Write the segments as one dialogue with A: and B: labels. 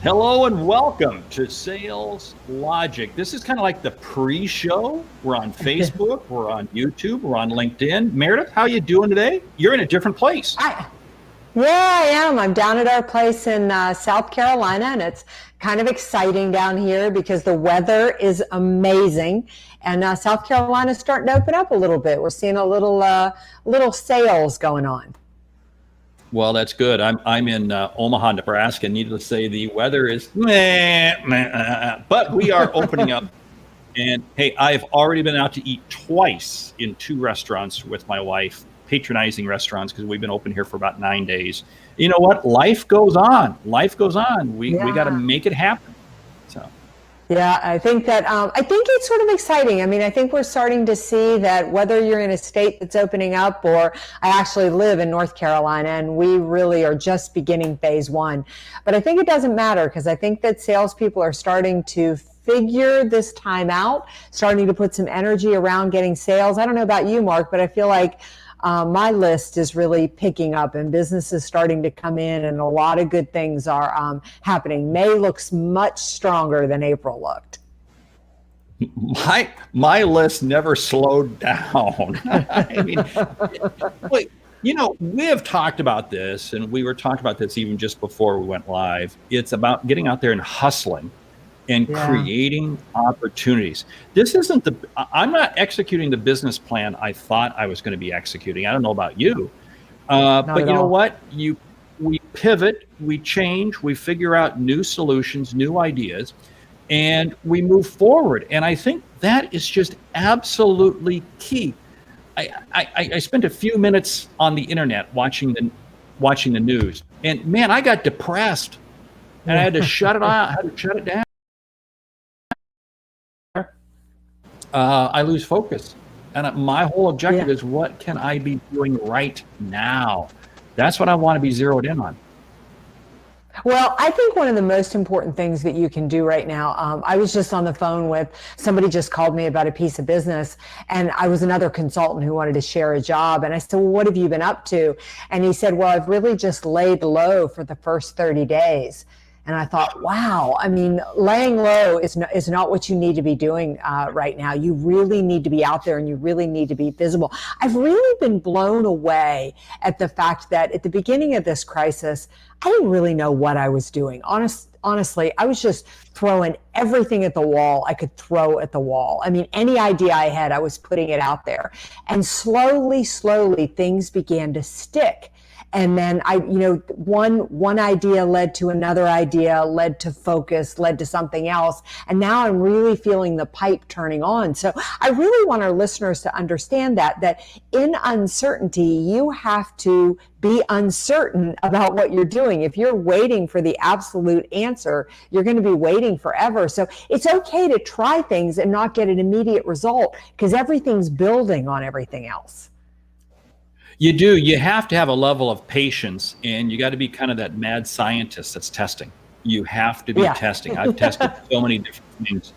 A: Hello and welcome to Sales Logic. This is kind of like the pre-show. We're on Facebook, we're on YouTube, we're on LinkedIn. Meredith, how you doing today? You're in a different place.
B: Yeah, I am. I'm down at our place in South Carolina, and it's kind of exciting down here because the weather is amazing, and South Carolina's starting to open up a little bit. We're seeing a little sales going on.
A: Well, that's good. I'm in Omaha, Nebraska. Needless to say, the weather is but we are opening up. And hey, I've already been out to eat twice in 2 restaurants with my wife, patronizing restaurants, because we've been open here for about 9 days. You know what? Life goes on. Life goes on. We got to make it happen. So.
B: Yeah, I think it's sort of exciting. I mean, I think we're starting to see that whether you're in a state that's opening up, or I actually live in North Carolina and we really are just beginning phase 1. But I think it doesn't matter, because I think that salespeople are starting to figure this time out, starting to put some energy around getting sales. I don't know about you, Mark, but I feel like my list is really picking up and business is starting to come in, and a lot of good things are happening. May looks much stronger than April looked.
A: My list never slowed down. I mean, wait, we have talked about this, and we were talking about this even just before we went live. It's about getting out there and hustling and creating opportunities. This isn't I'm not executing the business plan I thought I was going to be executing. I don't know about you, but you know what? We pivot, we change, we figure out new solutions, new ideas, and we move forward. And I think that is just absolutely key. I spent a few minutes on the internet watching the news, and man, I got depressed, and I had to shut it out. I had to shut it down. I lose focus. And my whole objective is, what can I be doing right now? That's what I want to be zeroed in on.
B: Well, I think one of the most important things that you can do right now, I was just on the phone with somebody, just called me about a piece of business, and I was another consultant who wanted to share a job. And I said, well, what have you been up to? And he said, well, I've really just laid low for the first 30 days. And I thought, wow, I mean, laying low is not what you need to be doing right now. You really need to be out there, and you really need to be visible. I've really been blown away at the fact that at the beginning of this crisis, I didn't really know what I was doing. Honestly, I was just throwing everything at the wall I could throw at the wall. I mean, any idea I had, I was putting it out there. And slowly, things began to stick. And then one idea led to another idea, led to focus, led to something else. And now I'm really feeling the pipe turning on. So I really want our listeners to understand that in uncertainty, you have to be uncertain about what you're doing. If you're waiting for the absolute answer, you're going to be waiting forever. So it's okay to try things and not get an immediate result, because everything's building on everything else.
A: You do. You have to have a level of patience, and you got to be kind of that mad scientist that's testing. You have to be testing. I've tested so many different things.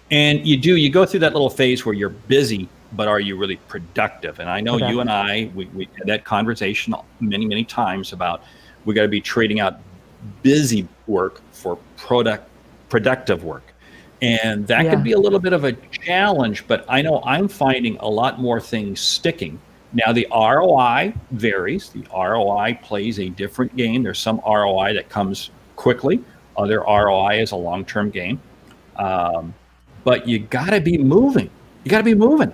A: And you go through that little phase where you're busy, but are you really productive? And I know you and I, we had that conversation many, many times about we got to be trading out busy work for productive work. And that could be a little bit of a challenge, but I know I'm finding a lot more things sticking. Now, the ROI varies. The ROI plays a different game. There's some ROI that comes quickly. Other ROI is a long-term game. But you got to be moving. You got to be moving.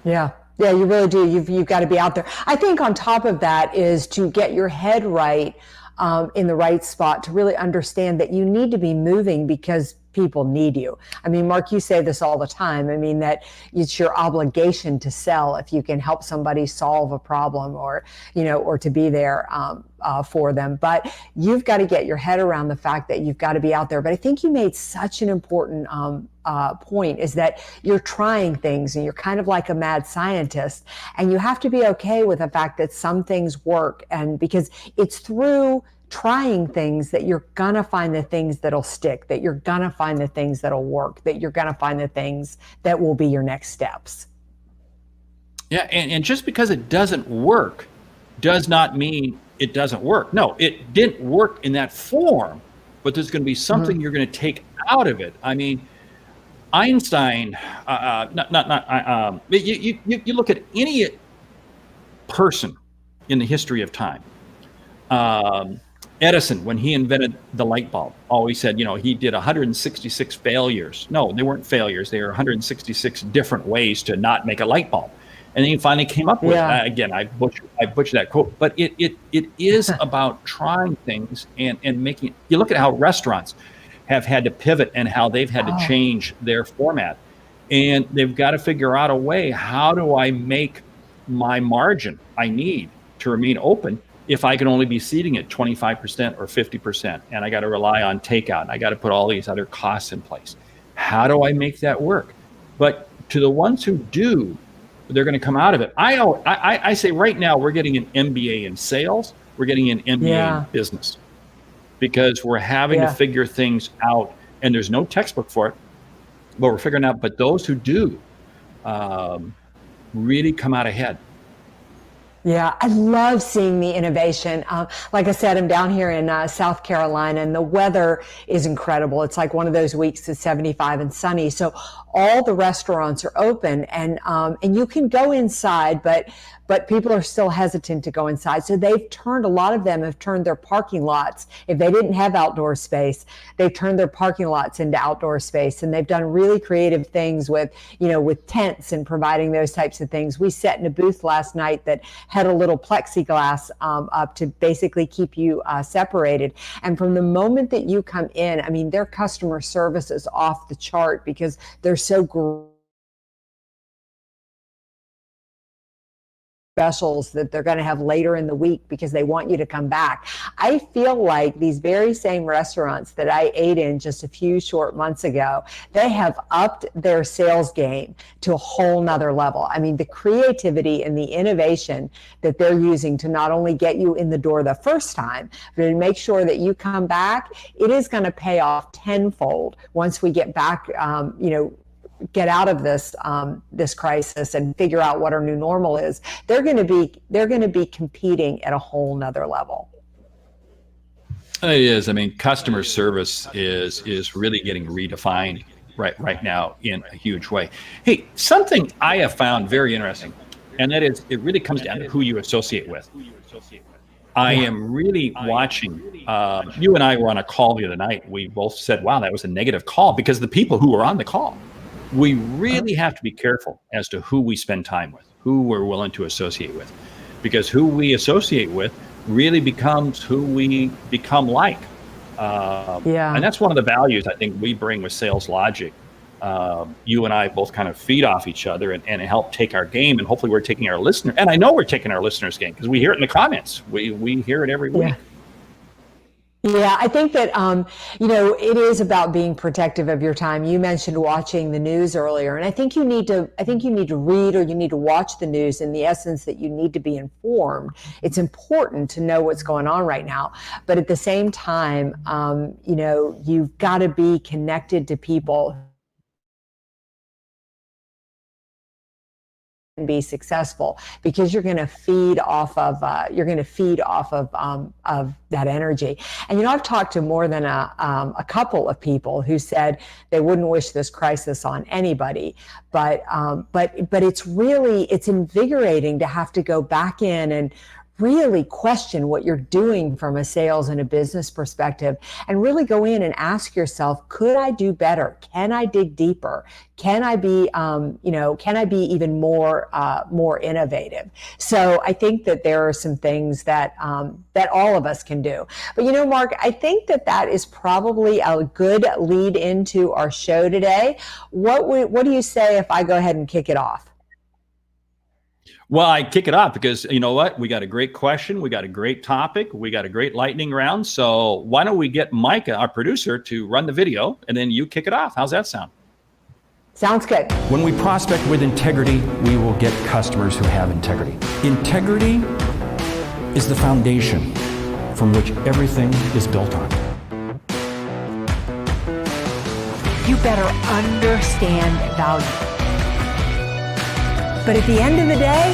B: Yeah, you really do. You've got to be out there. I think on top of that is to get your head right in the right spot, to really understand that you need to be moving because people need you. I mean, Mark, you say this all the time. I mean, that it's your obligation to sell if you can help somebody solve a problem, or to be there for them. But you've got to get your head around the fact that you've got to be out there. But I think you made such an important point, is that you're trying things and you're kind of like a mad scientist, and you have to be okay with the fact that some things work, and because it's through trying things that you're gonna find the things that'll stick, that you're gonna find the things that'll work, that you're gonna find the things that will be your next steps.
A: Yeah, and just because it doesn't work does not mean it doesn't work. No, it didn't work in that form, but there's going to be something you're going to take out of it. I mean, Einstein, you look at any person in the history of time. Edison, when he invented the light bulb, always said, he did 166 failures. No, they weren't failures. They were 166 different ways to not make a light bulb. And then he finally came up with, again, I butchered that quote, but it is about trying things and making, you look at how restaurants have had to pivot and how they've had to change their format. And they've got to figure out a way, how do I make my margin I need to remain open if I can only be seating at 25% or 50%, and I got to rely on takeout, and I got to put all these other costs in place. How do I make that work? But to the ones who do, they're going to come out of it. I say right now we're getting an MBA in sales, we're getting an MBA in business, because we're having to figure things out, and there's no textbook for it, but we're figuring out. But those who do really come out ahead.
B: Yeah, I love seeing the innovation. Like I said, I'm down here in South Carolina, and the weather is incredible. It's like one of those weeks that's 75 and sunny. So all the restaurants are open, and you can go inside, but people are still hesitant to go inside. So a lot of them have turned their parking lots. If they didn't have outdoor space, they've turned their parking lots into outdoor space. And they've done really creative things with tents and providing those types of things. We sat in a booth last night that had a little plexiglass up to basically keep you separated. And from the moment that you come in, I mean, their customer service is off the chart because they're so great. Specials that they're going to have later in the week because they want you to come back. I feel like these very same restaurants that I ate in just a few short months ago, they have upped their sales game to a whole nother level. I mean, the creativity and the innovation that they're using to not only get you in the door the first time, but to make sure that you come back, it is going to pay off tenfold once we get back, get out of this crisis and figure out what our new normal is. They're going to be competing at a whole nother level.
A: It is. I mean, customer service is really getting redefined right now in a huge way. Hey, something I have found very interesting, and that is, it really comes down to who you associate with. I am really watching. You and I were on a call the other night. We both said, "Wow, that was a negative call," because the people who were on the call. We really have to be careful as to who we spend time with, who we're willing to associate with, because who we associate with really becomes who we become like. And that's one of the values I think we bring with Sales Logic. You and I both kind of feed off each other and help take our game, and hopefully we're taking our listener. And I know we're taking our listeners' game because we hear it in the comments. We hear it every week.
B: Yeah, I think that, it is about being protective of your time. You mentioned watching the news earlier, and I think you need to read or you need to watch the news in the essence that you need to be informed. It's important to know what's going on right now, but at the same time, you've got to be connected to people and be successful, because you're going to feed off of that energy. And I've talked to more than a couple of people who said they wouldn't wish this crisis on anybody, but it's invigorating to have to go back in and really question what you're doing from a sales and a business perspective, and really go in and ask yourself, could I do better? Can I dig deeper? Can I be, can I be even more innovative? So I think that there are some things that all of us can do. But Mark, I think that is probably a good lead into our show today. What do you say if I go ahead and kick it off?
A: Well, I kick it off because you know what? We got a great question. We got a great topic. We got a great lightning round. So why don't we get Micah, our producer, to run the video, and then you kick it off. How's that sound?
B: Sounds good.
C: When we prospect with integrity, we will get customers who have integrity. Integrity is the foundation from which everything is built on.
B: You better understand value. But at the end of the day,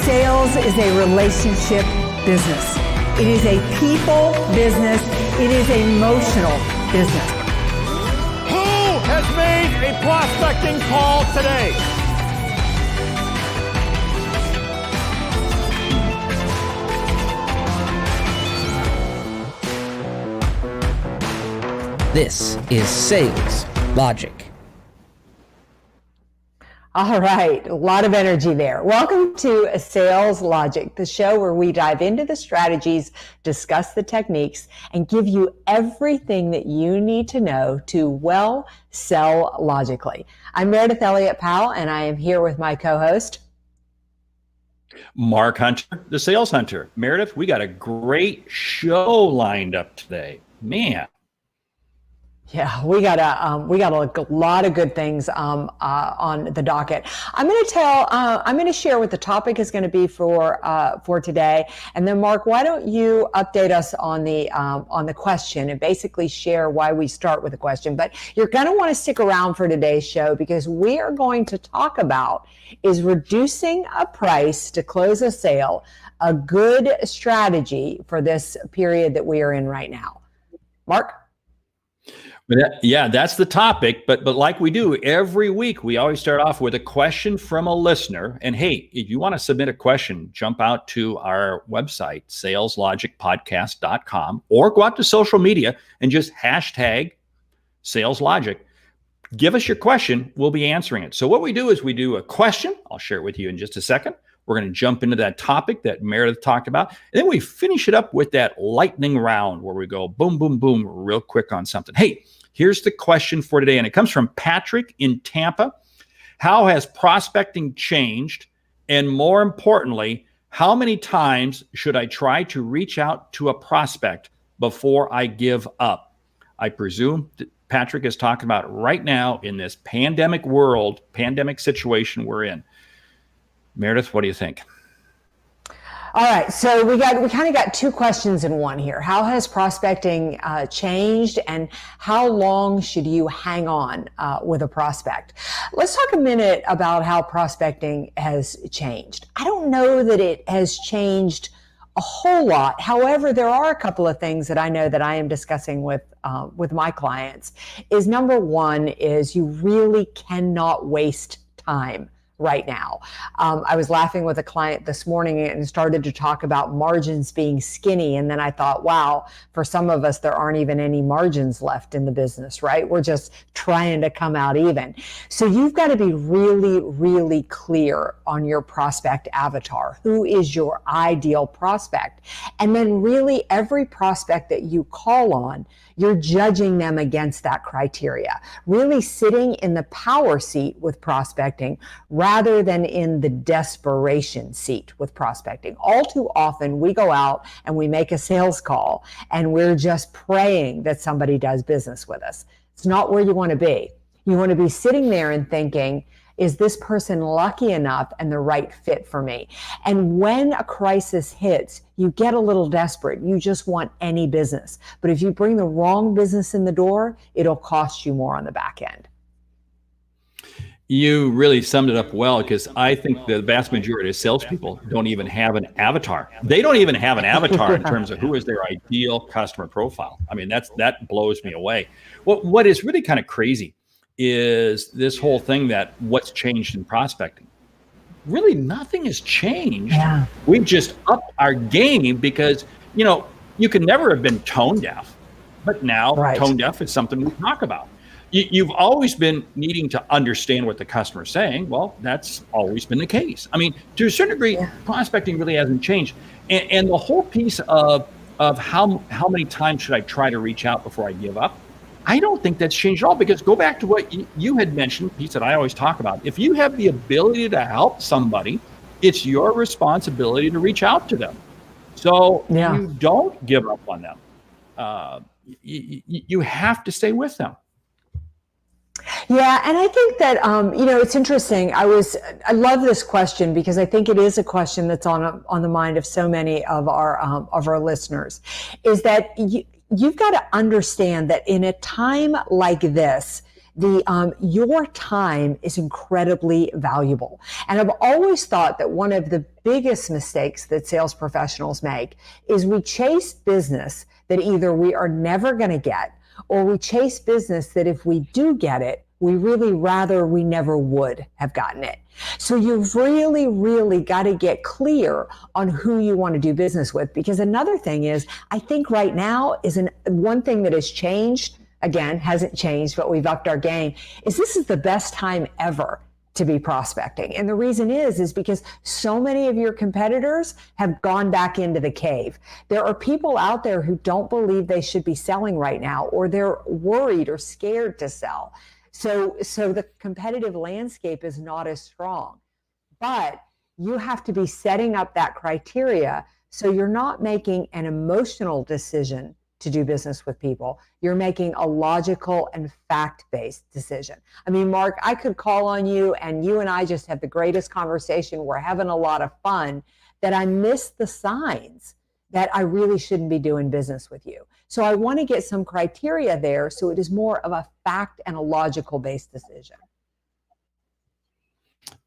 B: sales is a relationship business. It is a people business. It is an emotional business.
D: Who has made a prospecting call today?
E: This is Sales Logic.
B: All right, a lot of energy there. Welcome to Sales Logic, the show where we dive into the strategies, discuss the techniques, and give you everything that you need to know to well sell logically. I'm Meridith Elliott Powell, and I am here with my co-host,
A: Mark Hunter, the Sales Hunter. Meridith, we got a great show lined up today. Man.
B: Yeah, we got a lot of good things on the docket. I'm going to share what the topic is going to be for today, and then Mark, why don't you update us on the question and basically share why we start with a question. But you're going to want to stick around for today's show because we are going to talk about is reducing a price to close a sale a good strategy for this period that we are in right now. Mark?
A: Yeah, that's the topic. But like we do every week, we always start off with a question from a listener. And hey, if you want to submit a question, jump out to our website, saleslogicpodcast.com, or go out to social media and just hashtag SalesLogic. Give us your question. We'll be answering it. So what we do is we do a question. I'll share it with you in just a second. We're going to jump into that topic that Meridith talked about. And then we finish it up with that lightning round where we go boom, boom, boom, real quick on something. Hey, here's the question for today. And it comes from Patrick in Tampa. How has prospecting changed? And more importantly, how many times should I try to reach out to a prospect before I give up? I presume that Patrick is talking about right now in this pandemic world, pandemic situation we're in. Meridith, what do you think?
B: All right, so we kind of got two questions in one here. How has prospecting changed, and how long should you hang on with a prospect? Let's talk a minute about how prospecting has changed. I don't know that it has changed a whole lot. However, there are a couple of things that I know that I am discussing with my clients. Is number one is you really cannot waste time right now. I was laughing with a client this morning and started to talk about margins being skinny. And then I thought, wow, for some of us, there aren't even any margins left in the business, right? We're just trying to come out even. So you've got to be really, really clear on your prospect avatar. Who is your ideal prospect? And then really every prospect that you call on, you're judging them against that criteria, really sitting in the power seat with prospecting rather than in the desperation seat with prospecting. All too often we go out and we make a sales call and we're just praying that somebody does business with us. It's not where you want to be. You want to be sitting there and thinking, is this person lucky enough and the right fit for me? And when a crisis hits, you get a little desperate. You just want any business. But if you bring the wrong business in the door, it'll cost you more on the back end.
A: You really summed it up well, because I think the vast majority of salespeople don't even have an avatar. They don't even have an avatar in terms of who is their ideal customer profile. I mean, that blows me away. What is really kind of crazy is this whole thing that what's changed in prospecting. Really, nothing has changed.
B: Yeah.
A: We've just upped our game because, you can never have been tone deaf, but now
B: Right.
A: Tone deaf is something we talk about. You've always been needing to understand what the customer's saying. Well, that's always been the case. I mean, to a certain degree, prospecting really hasn't changed. And the whole piece of how many times should I try to reach out before I give up, I don't think that's changed at all, because go back to what you had mentioned, piece that I always talk about. If you have the ability to help somebody, it's your responsibility to reach out to them. So you don't give up on them. You have to stay with them.
B: Yeah, and I think that it's interesting. I love this question because I think it is a question that's on the mind of so many of our listeners. Is that you've got to understand that in a time like this, Your time is incredibly valuable. And I've always thought that one of the biggest mistakes that sales professionals make is we chase business that either we are never going to get, or we chase business that if we do get it, we really rather we never would have gotten it. So you've really, really got to get clear on who you want to do business with. Because another thing is, I think right now is one thing that has changed, again, hasn't changed, but we've upped our game, is this is the best time ever to be prospecting. And the reason is because so many of your competitors have gone back into the cave. There are people out there who don't believe they should be selling right now, or they're worried or scared to sell. So the competitive landscape is not as strong. But you have to be setting up that criteria so you're not making an emotional decision to do business with people. You're making a logical and fact-based decision. I mean, Mark, I could call on you and you and I just have the greatest conversation. We're having a lot of fun, that I miss the signs that I really shouldn't be doing business with you. So I want to get some criteria there so it is more of a fact and a logical based decision.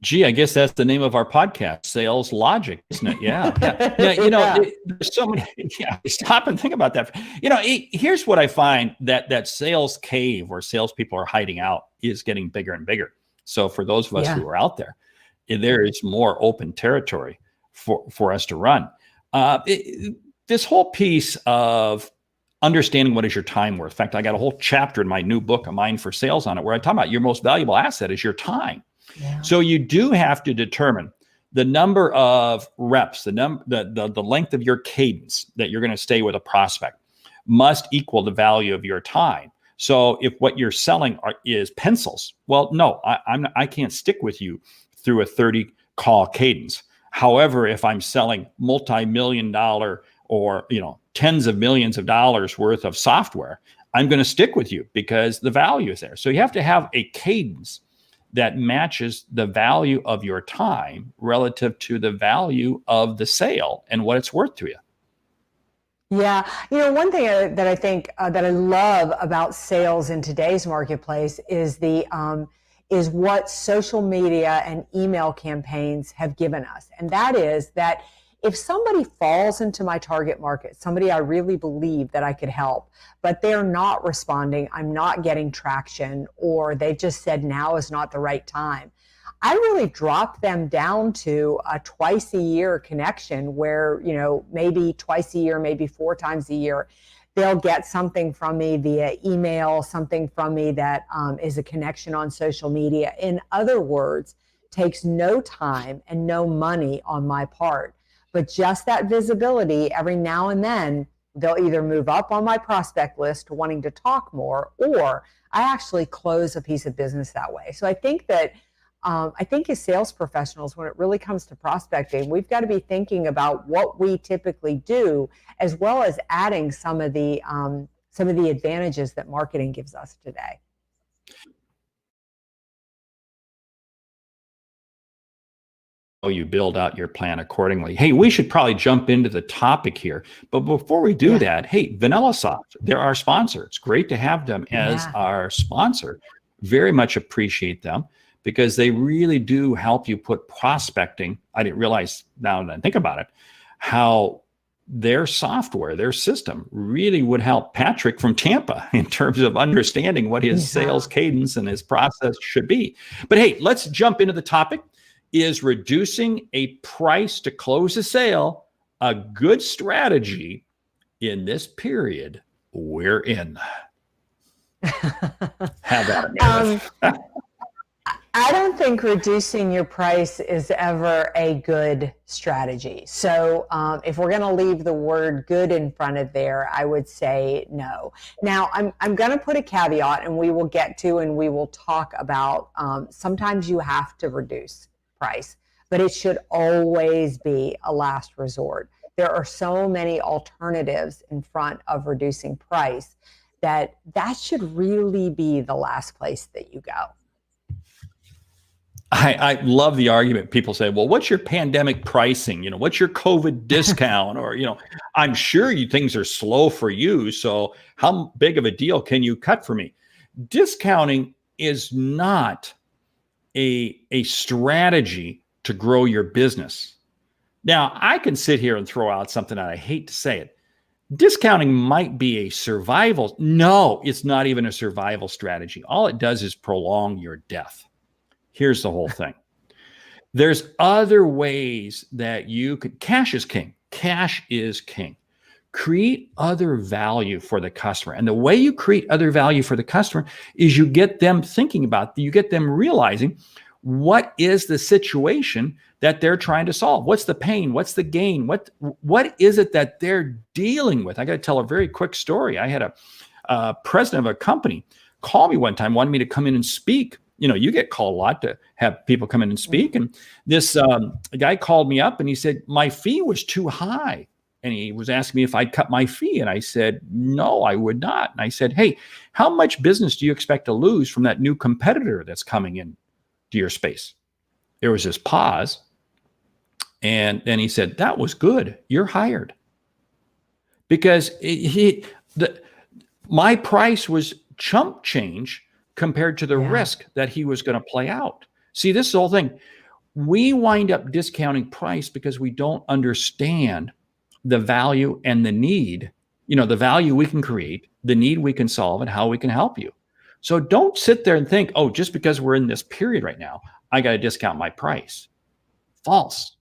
A: Gee, I guess that's the name of our podcast, Sales Logic, isn't it? Yeah. Yeah. There's so many. Yeah. Stop and think about that. Here's what I find that sales cave where salespeople are hiding out is getting bigger and bigger. So for those of us who are out there is more open territory for us to run. This whole piece of understanding what is your time worth. In fact, I got a whole chapter in my new book, A Mind for Sales, on it, where I talk about your most valuable asset is your time. Yeah. So you do have to determine the number of reps, the length of your cadence that you're going to stay with a prospect must equal the value of your time. So if what you're selling is pencils, well, no, I can't stick with you through a 30 call cadence. However, if I'm selling multi-million-dollar or tens of millions of dollars worth of software, I'm going to stick with you because the value is there. So you have to have a cadence that matches the value of your time relative to the value of the sale and what it's worth to you.
B: Yeah. One thing that I think that I love about sales in today's marketplace is is what social media and email campaigns have given us. And that is that if somebody falls into my target market, somebody I really believe that I could help, but they're not responding, I'm not getting traction, or they've just said now is not the right time, I really drop them down to a twice a year connection where, maybe twice a year, maybe 4 times a year, they'll get something from me via email, something from me that is a connection on social media. In other words, takes no time and no money on my part, but just that visibility. Every now and then, they'll either move up on my prospect list wanting to talk more, or I actually close a piece of business that way. So I think that as sales professionals, when it really comes to prospecting, we've got to be thinking about what we typically do, as well as adding some of the advantages that marketing gives us today.
A: You build out your plan accordingly. Hey, we should probably jump into the topic here. But before we do that, hey, VanillaSoft, they're our sponsor. It's great to have them as our sponsor. Very much appreciate them because they really do help you put prospecting. I didn't realize now that I think about it, how their software, their system really would help Patrick from Tampa in terms of understanding what his sales cadence and his process should be. But hey, let's jump into the topic. Is reducing a price to close a sale a good strategy in this period we're in? Have at it, Meredith.
B: I don't think reducing your price is ever a good strategy. So if we're going to leave the word good in front of there, I would say no. Now, I'm going to put a caveat, and we will get to and we will talk about sometimes you have to reduce price, but it should always be a last resort. There are so many alternatives in front of reducing price that should really be the last place that you go.
A: I love the argument. People say, well, what's your pandemic pricing? What's your COVID discount? Or, I'm sure things are slow for you. So how big of a deal can you cut for me? Discounting is not a strategy to grow your business. Now, I can sit here and throw out something that I hate to say it. Discounting might be a survival. No, it's not even a survival strategy. All it does is prolong your death. Here's the whole thing. There's other ways that you could, cash is king. Cash is king. Create other value for the customer. And the way you create other value for the customer is you get them thinking about, you get them realizing what is the situation that they're trying to solve. What's the pain? What's the gain? What is it that they're dealing with? I got to tell a very quick story. I had a president of a company call me one time, wanted me to come in and speak. You know, you get called a lot to have people come in and speak. And this guy called me up and he said, my fee was too high. And he was asking me if I'd cut my fee. And I said, no, I would not. And I said, hey, how much business do you expect to lose from that new competitor that's coming in to your space? There was this pause. And then he said, that was good. You're hired. Because my price was chump change compared to the risk that he was going to play out. See, this is the whole thing. We wind up discounting price because we don't understand the value and the need, the value we can create, the need we can solve, and how we can help you. So don't sit there and think, oh, just because we're in this period right now, I got to discount my price. False.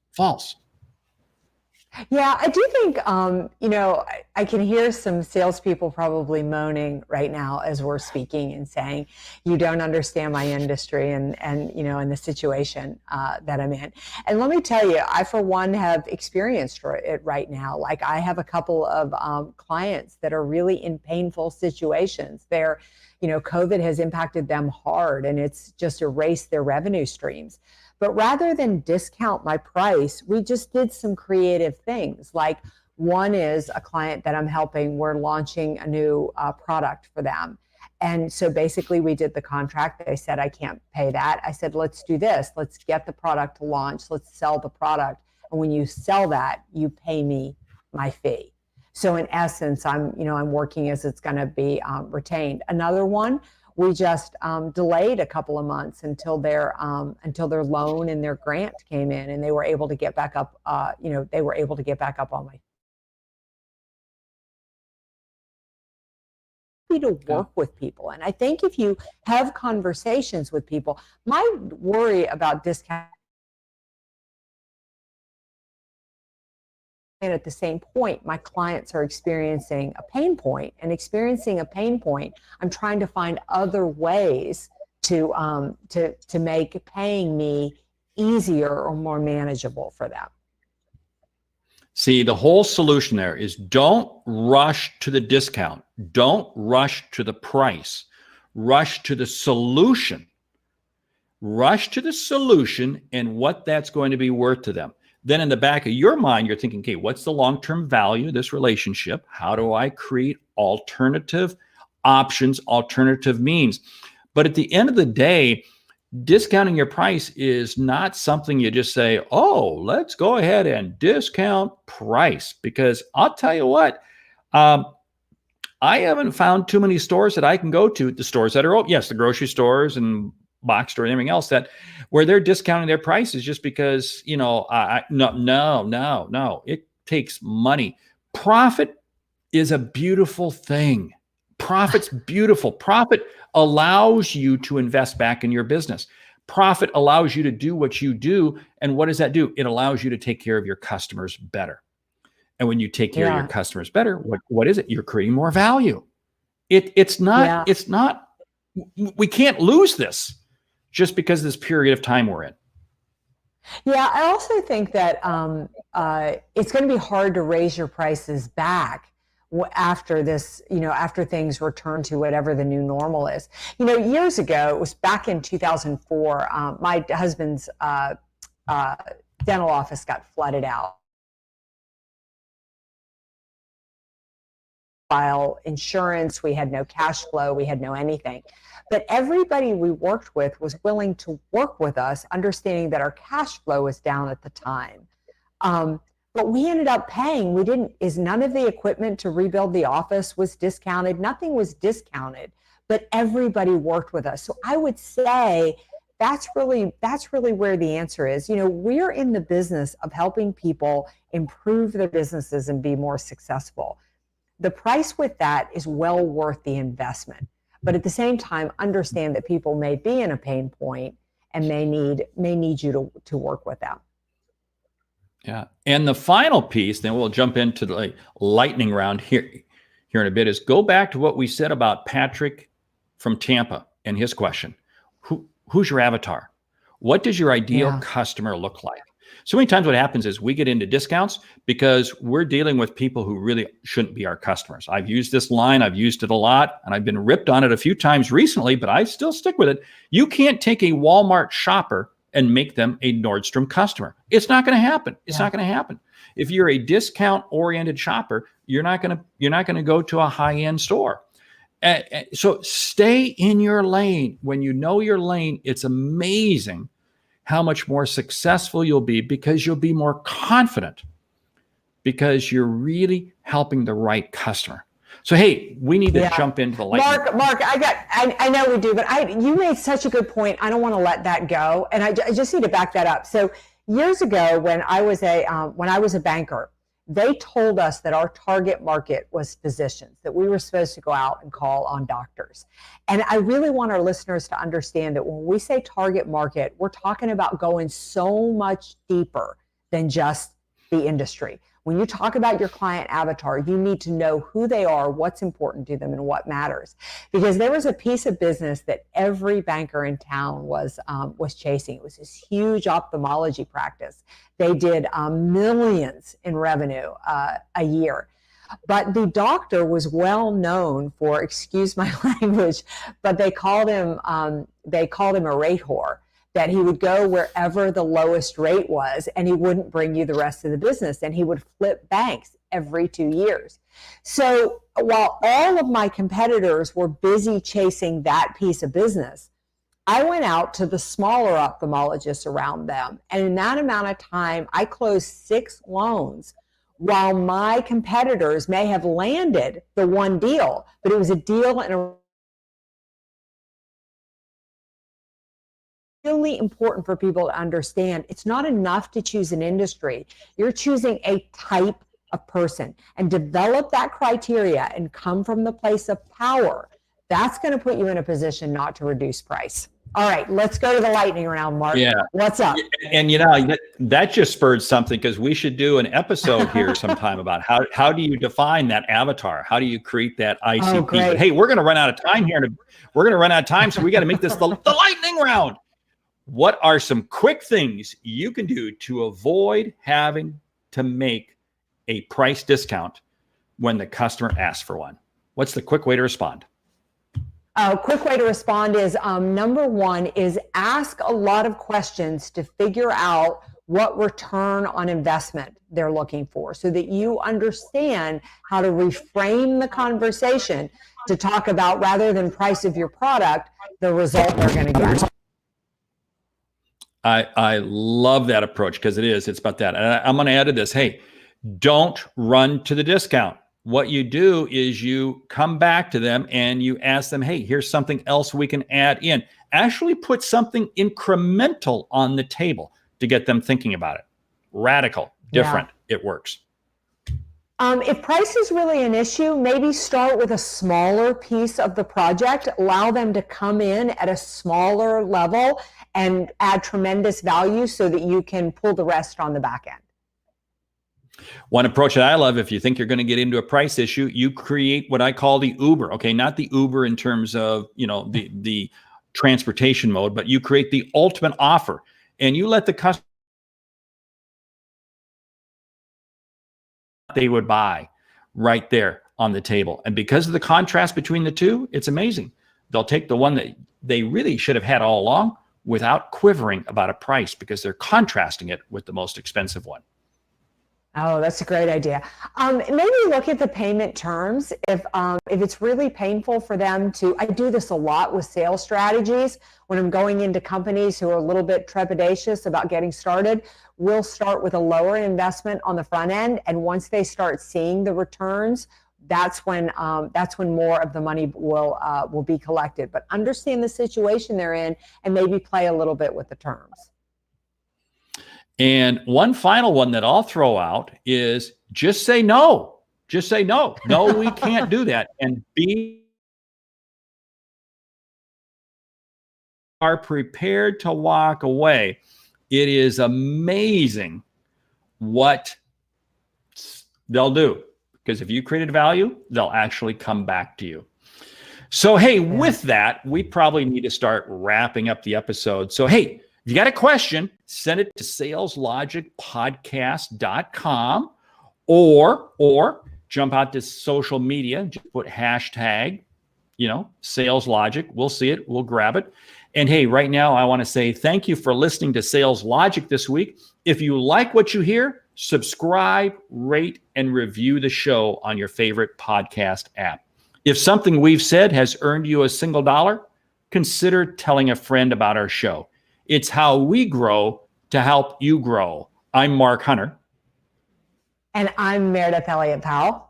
B: Yeah, I do think, I can hear some salespeople probably moaning right now as we're speaking and saying, you don't understand my industry and the situation that I'm in. And let me tell you, I, for one, have experienced it right now. Like, I have a couple of clients that are really in painful situations. They're, COVID has impacted them hard, and it's just erased their revenue streams. But rather than discount my price, we just did some creative things. Like, one is a client that I'm helping, we're launching a new product for them. And so basically we did the contract. They said, I can't pay that. I said, let's do this. Let's get the product to launch. Let's sell the product. And when you sell that, you pay me my fee. So in essence, I'm working as it's going to be retained. Another one, we just delayed a couple of months until their loan and their grant came in, and they were able to get back up. They were able to get back up on my feet. To work with people, and I think if you have conversations with people, my worry about discount. And at the same point, my clients are experiencing a pain point, I'm trying to find other ways to make paying me easier or more manageable for them.
A: See, the whole solution there is don't rush to the discount. Don't rush to the price. Rush to the solution. Rush to the solution and what that's going to be worth to them. Then in the back of your mind, you're thinking, okay, what's the long-term value of this relationship? How do I create alternative options, alternative means? But at the end of the day, discounting your price is not something you just say, oh, let's go ahead and discount price. Because I'll tell you what, I haven't found too many stores that I can go to, the stores that are open, yes, the grocery stores and box store and everything else, that where they're discounting their prices just because, no, it takes money. Profit is a beautiful thing. Profit's beautiful. Profit allows you to invest back in your business. Profit allows you to do what you do. And what does that do? It allows you to take care of your customers better. And when you take care of your customers better, what is it? You're creating more value. It's not, we can't lose this just because of this period of time we're in.
B: Yeah, I also think that it's going to be hard to raise your prices back after this, after things return to whatever the new normal is. Years ago, it was back in 2004, my husband's dental office got flooded out. File insurance, we had no cash flow, we had no anything. But everybody we worked with was willing to work with us, understanding that our cash flow was down at the time. But we ended up paying, none of the equipment to rebuild the office was discounted, nothing was discounted. but everybody worked with us. So I would say that's really where the answer is. You know, we're in the business of helping people improve their businesses and be more successful. The price with that is well worth the investment. But at the same time, understand that people may be in a pain point and may need you to work with them.
A: Yeah. And the final piece, then we'll jump into the lightning round here in a bit, is go back to what we said about Patrick from Tampa and his question. Who's your avatar? What does your ideal customer look like? So many times what happens is we get into discounts because we're dealing with people who really shouldn't be our customers. I've used this line, I've used it a lot, and I've been ripped on it a few times recently, but I still stick with it. You can't take a Walmart shopper and make them a Nordstrom customer. It's not going to happen. It's not going to happen. If you're a discount-oriented shopper, you're not going to go to a high-end store. So stay in your lane. When you know your lane, it's amazing how much more successful you'll be because you'll be more confident because you're really helping the right customer. So, hey, we need to jump into the lightning.
B: Mark, I know we do, but you made such a good point. I don't want to let that go. And I just need to back that up. So years ago, when I was a banker, they told us that our target market was physicians, that we were supposed to go out and call on doctors. And I really want our listeners to understand that when we say target market, we're talking about going so much deeper than just the industry. When you talk about your client avatar, you need to know who they are, what's important to them, and what matters. Because there was a piece of business that every banker in town was chasing. It was this huge ophthalmology practice. They did millions in revenue a year. But the doctor was well known for, excuse my language, but they called him a rate whore. That he would go wherever the lowest rate was and he wouldn't bring you the rest of the business, and he would flip banks every 2 years. So while all of my competitors were busy chasing that piece of business, I went out to the smaller ophthalmologists around them, and in that amount of time, I closed 6 loans while my competitors may have landed the one deal, but it was a deal in a really important for people to understand. It's not enough to choose an industry. You're choosing a type of person, and develop that criteria and come from the place of power. That's going to put you in a position not to reduce price. All right, let's go to the lightning round, Mark.
A: Yeah.
B: What's up?
A: And you know, that just spurred something, because we should do an episode here sometime about how do you define that avatar? How do you create that ICP? But hey, we're going to run out of time here. We're going to run out of time, so we got to make this the lightning round. What are some quick things you can do to avoid having to make a price discount when the customer asks for one? What's the quick way to respond?
B: A quick way to respond is, number one is ask a lot of questions to figure out what return on investment they're looking for, so that you understand how to reframe the conversation to talk about, rather than price of your product, the result they're going to get.
A: I love that approach, because it's about that. And I'm going to add to this. Hey, don't run to the discount. What you do is you come back to them and you ask them, hey, here's something else we can add in. Actually put something incremental on the table to get them thinking about it. Radical, different, it works.
B: If price is really an issue, maybe start with a smaller piece of the project. Allow them to come in at a smaller level and add tremendous value so that you can pull the rest on the back end.
A: One approach that I love, if you think you're going to get into a price issue, you create what I call the Uber. Okay, not the Uber in terms of, you know, the transportation mode, but you create the ultimate offer, and you let the customer they would buy right there on the table. And because of the contrast between the two, it's amazing. They'll take the one that they really should have had all along without quivering about a price, because they're contrasting it with the most expensive one.
B: Oh, that's a great idea. Maybe look at the payment terms. If it's really painful for them to, I do this a lot with sales strategies. When I'm going into companies who are a little bit trepidatious about getting started, we'll start with a lower investment on the front end. And once they start seeing the returns, that's when more of the money will be collected. But understand the situation they're in and maybe play a little bit with the terms.
A: And one final one that I'll throw out is just say no. Just say no. No, we can't do that. And are prepared to walk away. It is amazing what they'll do, because if you created value, they'll actually come back to you. So, hey, with that, we probably need to start wrapping up the episode. So, hey, if you got a question, send it to saleslogicpodcast.com or jump out to social media, just put hashtag, Sales Logic. We'll see it. We'll grab it. And hey, right now, I want to say thank you for listening to Sales Logic this week. If you like what you hear, subscribe, rate, and review the show on your favorite podcast app. If something we've said has earned you a single dollar, consider telling a friend about our show. It's how we grow to help you grow. I'm Mark Hunter.
B: And I'm Meridith Elliott Powell.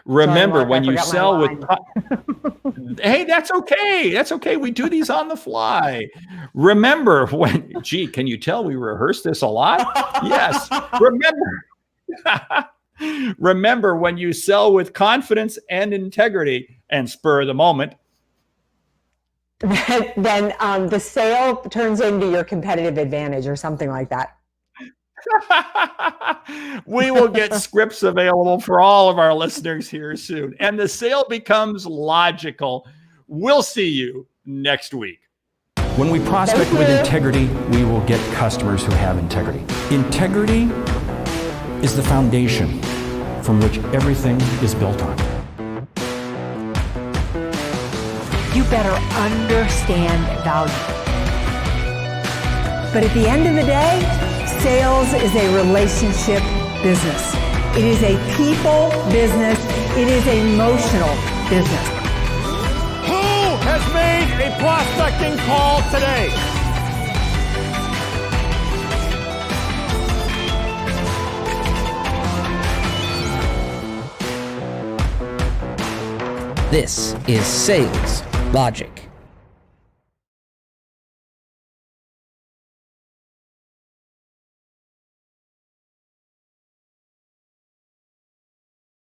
A: Remember, when you sell with... Hey, that's okay. That's okay. We do these on the fly. Remember when... Gee, can you tell we rehearse this a lot? Yes. Remember, when you sell with confidence and integrity and spur of the moment,
B: then the sale turns into your competitive advantage or something like that.
A: We will get scripts available for all of our listeners here soon, and the sale becomes logical. We'll see you next week.
C: When we prospect with integrity, we will get customers who have integrity. Integrity is the foundation from which everything is built on.
B: You better understand value. But at the end of the day, sales is a relationship business. It is a people business. It is an emotional business.
D: Who has made a prospecting call today?
E: This is Sales Logic.